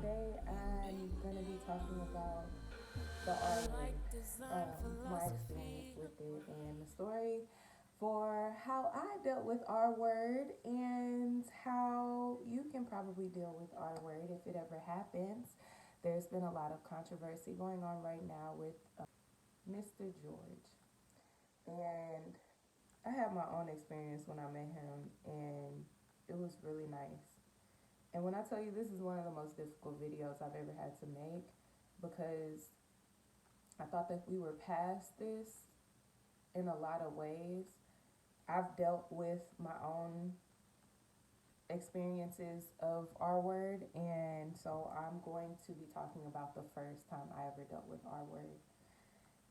Today I'm going to be talking about the R word, my experience with it, and the story for how I dealt with R word and how you can probably deal with R word if it ever happens. There's been a lot of controversy going on right now with Mr. George, and I had my own experience when I met him, and it was really nice. And when I tell you this is one of the most difficult videos I've ever had to make because I thought that we were past this in a lot of ways. I've dealt with my own experiences of R word, and so I'm going to be talking about the first time I ever dealt with R word.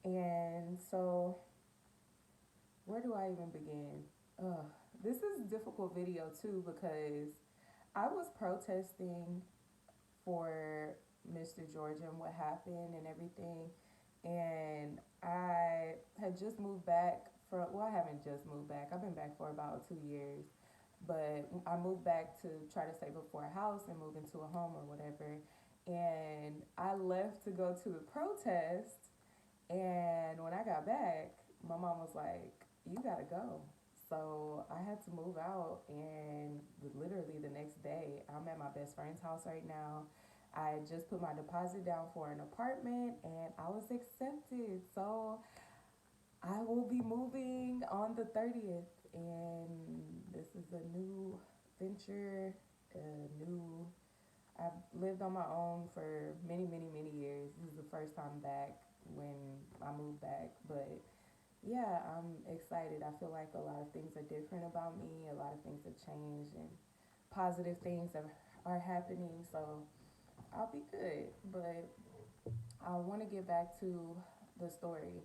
And so, where do I even begin? Ugh, this is a difficult video too because I was protesting for Mr. George and what happened and everything. And I had just moved back well, I haven't just moved back. I've been back for about 2 years. But I moved back to try to save up for a house and move into a home or whatever. And I left to go to the protest. And when I got back, my mom was like, "You gotta go." So I had to move out, and literally the next day, I'm at my best friend's house right now. I just put my deposit down for an apartment, and I was accepted. So I will be moving on the 30th, and this is a new venture, a new. I've lived on my own for many, many, many years. This is the first time back when I moved back, but yeah, I'm excited. I feel like a lot of things are different about me. A lot of things have changed, and positive things are happening. So I'll be good. But I want to get back to the story.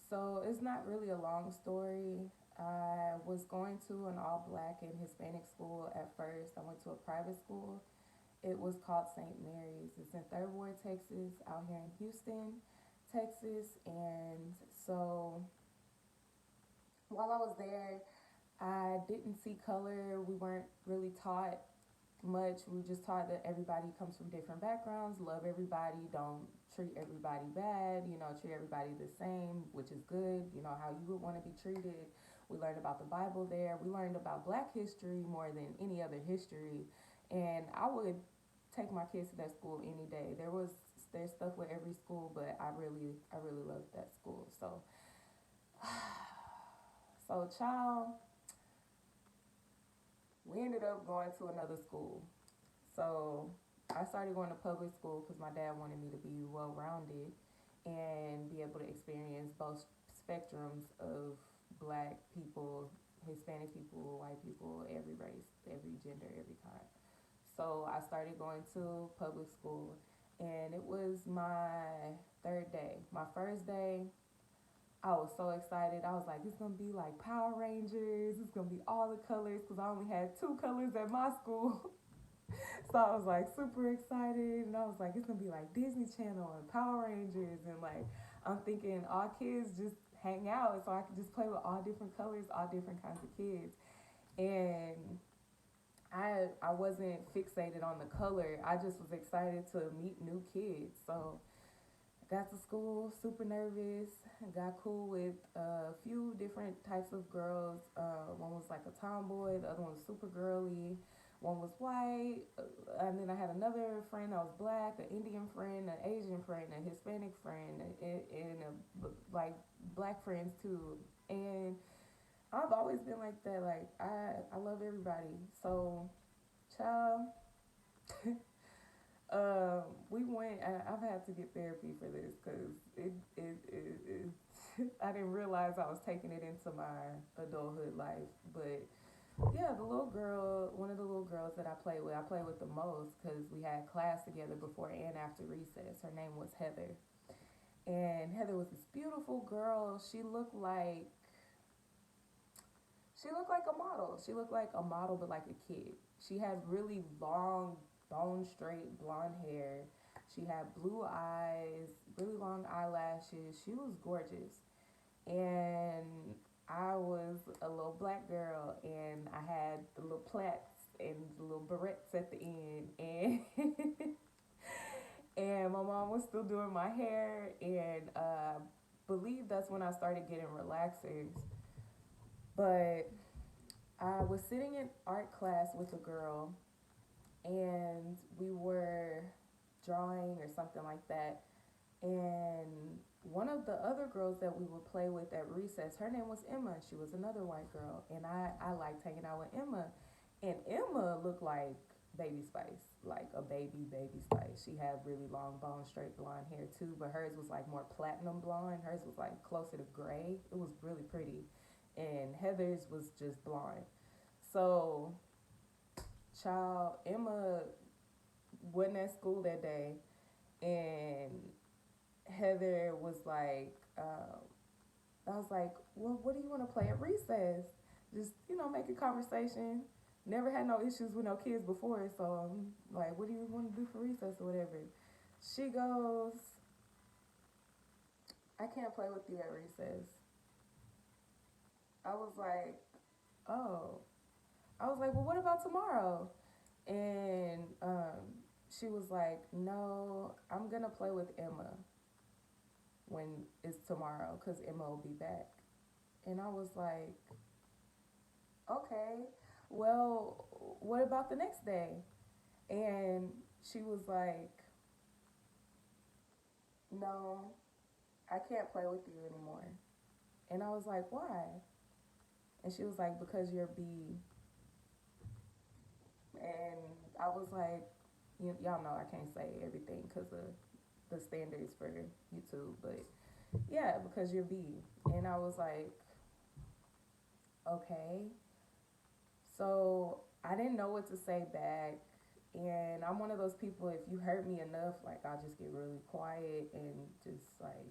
So it's not really a long story. I was going to an all black and Hispanic school at first. I went to a private school. It was called St. Mary's. It's in Third Ward, Texas, out here in Houston, Texas. And so while I was there, I didn't see color. We weren't really taught much. We were just taught that everybody comes from different backgrounds, love everybody, don't treat everybody bad, treat everybody the same, which is good, how you would want to be treated. We learned about the Bible there. We learned about black history more than any other history. And I would take my kids to that school any day. There's stuff with every school, but I really loved that school. So child, we ended up going to another school. So I started going to public school because my dad wanted me to be well rounded and be able to experience both spectrums of black people, Hispanic people, white people, every race, every gender, every kind. So I started going to public school, and it was my third day. My first day, I was so excited. I was like, it's gonna be like Power Rangers. It's gonna be all the colors because I only had two colors at my school. So I was like super excited, and I was like, it's gonna be like Disney Channel and Power Rangers, and like I'm thinking all kids just hang out, so I could just play with all different colors, all different kinds of kids. And I wasn't fixated on the color. I just was excited to meet new kids. So I got to school super nervous. Got cool with a few different types of girls. One was like a tomboy, the other one was super girly. One was white, and then I had another friend that was black, an Indian friend, an Asian friend, a Hispanic friend, and like black friends too. And I've always been like that. Like I love everybody. So, child, we went. I've had to get therapy for this because I didn't realize I was taking it into my adulthood life. But yeah, the little girl, one of the little girls that I play with the most because we had class together before and after recess. Her name was Heather, and Heather was this beautiful girl. She looked like a model. She looked like a model, but like a kid. She had really long, bone straight blonde hair. She had blue eyes, really long eyelashes. She was gorgeous. And I was a little black girl, and I had the little plaits and the little barrettes at the end. And And my mom was still doing my hair, and believe that's when I started getting relaxers. But I was sitting in art class with a girl, and we were drawing or something like that. And one of the other girls that we would play with at recess, her name was Emma. She was another white girl, and I liked hanging out with Emma. And Emma looked like Baby Spice, like a baby Spice. She had really long, bone, straight blonde hair too, but hers was like more platinum blonde. Hers was like closer to gray. It was really pretty, and Heather's was just blonde. So, child, Emma wasn't at school that day, and Heather was like, I was like, well, what do you want to play at recess? Just, make a conversation. Never had no issues with no kids before, so I'm like, what do you want to do for recess or whatever? She goes, I can't play with you at recess. I was like, oh. I was like, well, what about tomorrow? And she was like, no, I'm going to play with Emma when it's tomorrow because Emma will be back. And I was like, okay, well, what about the next day? And she was like, no, I can't play with you anymore. And I was like, why? And she was like, because you're B. And I was like, y'all know I can't say everything because of the standards for YouTube, but yeah, because you're B. And I was like, okay. So I didn't know what to say back. And I'm one of those people, if you hurt me enough, like I'll just get really quiet and just like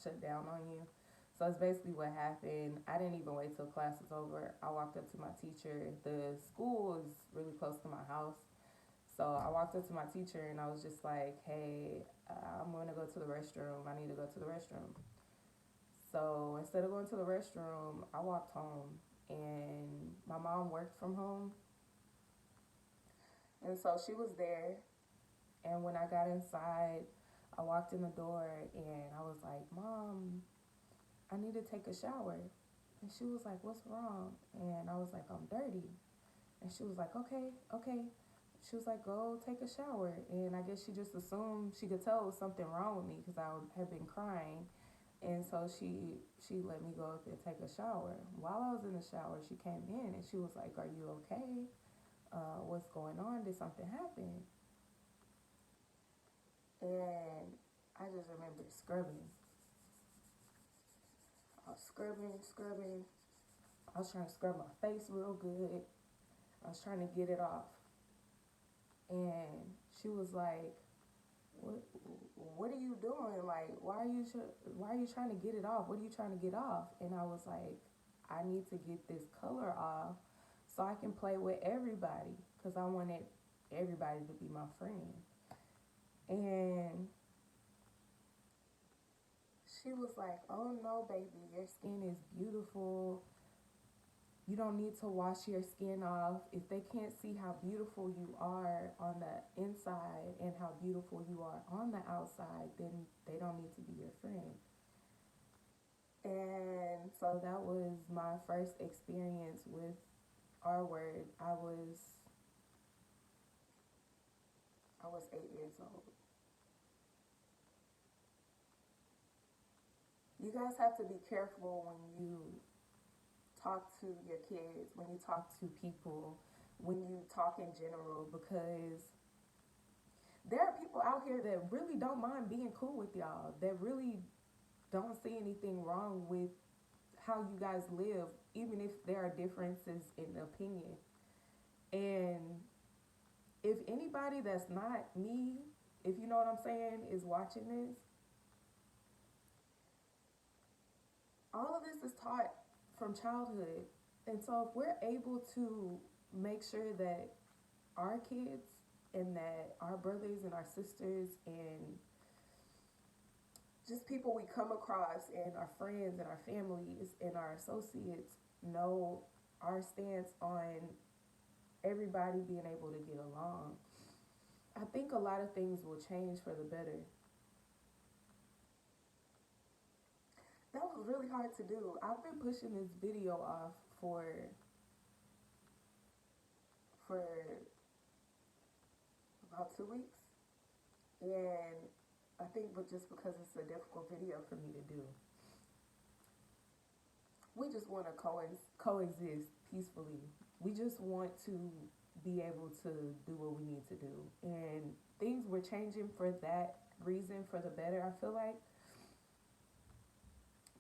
shut down on you. So that's basically what happened. I didn't even wait till class was over. I walked up to my teacher. The school is really close to my house. So I walked up to my teacher and I was just like, hey, I'm going to go to the restroom. I need to go to the restroom. So instead of going to the restroom, I walked home. And my mom worked from home. And so she was there. And when I got inside, I walked in the door and I was like, Mom, I need to take a shower. And she was like, what's wrong? And I was like, I'm dirty. And she was like, okay, okay. She was like, go take a shower. And I guess she just assumed she could tell it was something wrong with me because I had been crying. And so she let me go up and take a shower. While I was in the shower, she came in and she was like, are you okay? What's going on? Did something happen? And I just remember scrubbing. I was scrubbing. I was trying to scrub my face real good. I was trying to get it off. And she was like, what what are you doing? Like, why are you trying to get it off? What are you trying to get off? And I was like, I need to get this color off so I can play with everybody because I wanted everybody to be my friend. And she was like, oh no, baby, your skin is beautiful. You don't need to wash your skin off. If they can't see how beautiful you are on the inside and how beautiful you are on the outside, then they don't need to be your friend. And so that was my first experience with R word. I was 8 years old. You guys have to be careful when you talk to your kids, when you talk to people, when you talk in general, because there are people out here that really don't mind being cool with y'all, that really don't see anything wrong with how you guys live, even if there are differences in opinion. And if anybody that's not me, if you know what I'm saying, is watching this, all of this is taught from childhood. And so if we're able to make sure that our kids and that our brothers and our sisters and just people we come across and our friends and our families and our associates know our stance on everybody being able to get along, I think a lot of things will change for the better. That was really hard to do. I've been pushing this video off for about 2 weeks, and I think, but just because it's a difficult video for me to do, we just want to coexist peacefully. We just want to be able to do what we need to do, and things were changing for that reason for the better. I feel like,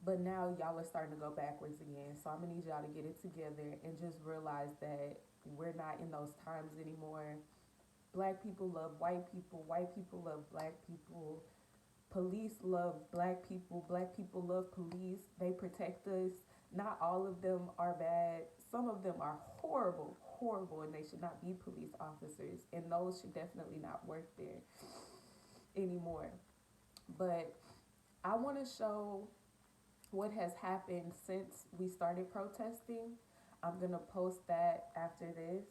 but now y'all are starting to go backwards again. So I'm gonna need y'all to get it together and just realize that we're not in those times anymore. Black people love white people love black people, police love black people love police, they protect us. Not all of them are bad. Some of them are horrible, and they should not be police officers, and those should definitely not work there anymore. But I want to show what has happened since we started protesting. I'm going to post that after this.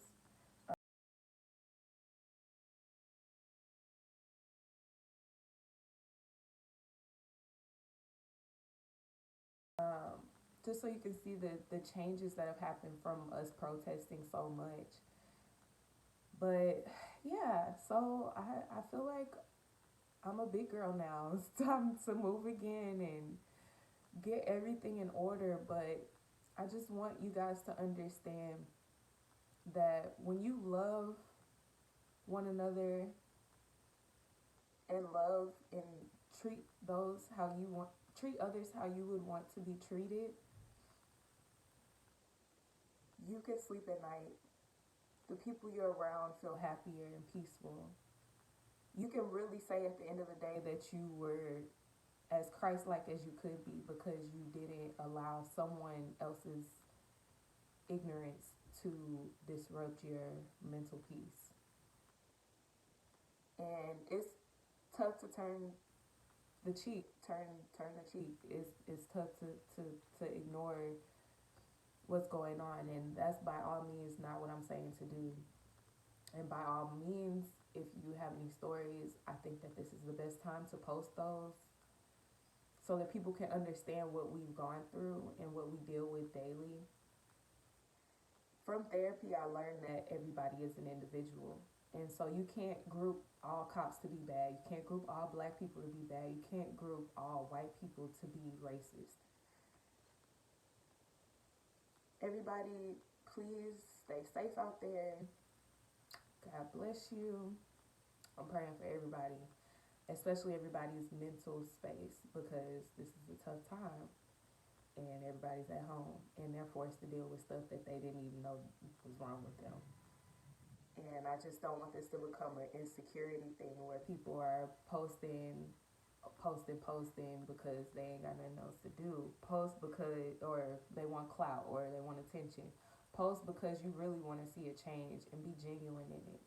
Um, just so you can see the changes that have happened from us protesting so much. But yeah, so I feel like I'm a big girl now. It's time to move again and get everything in order. But I just want you guys to understand that when you love one another and love and treat those how you want, treat others how you would want to be treated, you can sleep at night. The people you're around feel happier and peaceful. You can really say at the end of the day that you were as Christ-like as you could be because you didn't allow someone else's ignorance to disrupt your mental peace. And it's tough to turn the cheek. It's tough to ignore what's going on, and that's by all means not what I'm saying to do. And by all means, if you have any stories, I think that this is the best time to post those so that people can understand what we've gone through and what we deal with daily. From therapy, I learned that everybody is an individual. And so you can't group all cops to be bad. You can't group all black people to be bad. You can't group all white people to be racist. Everybody, please stay safe out there. God bless you. I'm praying for everybody, especially everybody's mental space, because this is a tough time and everybody's at home and they're forced to deal with stuff that they didn't even know was wrong with them. And I just don't want this to become an insecurity thing where people are posting because they ain't got nothing else to do. Post because, or they want clout or they want attention. Post because you really want to see a change and be genuine in it.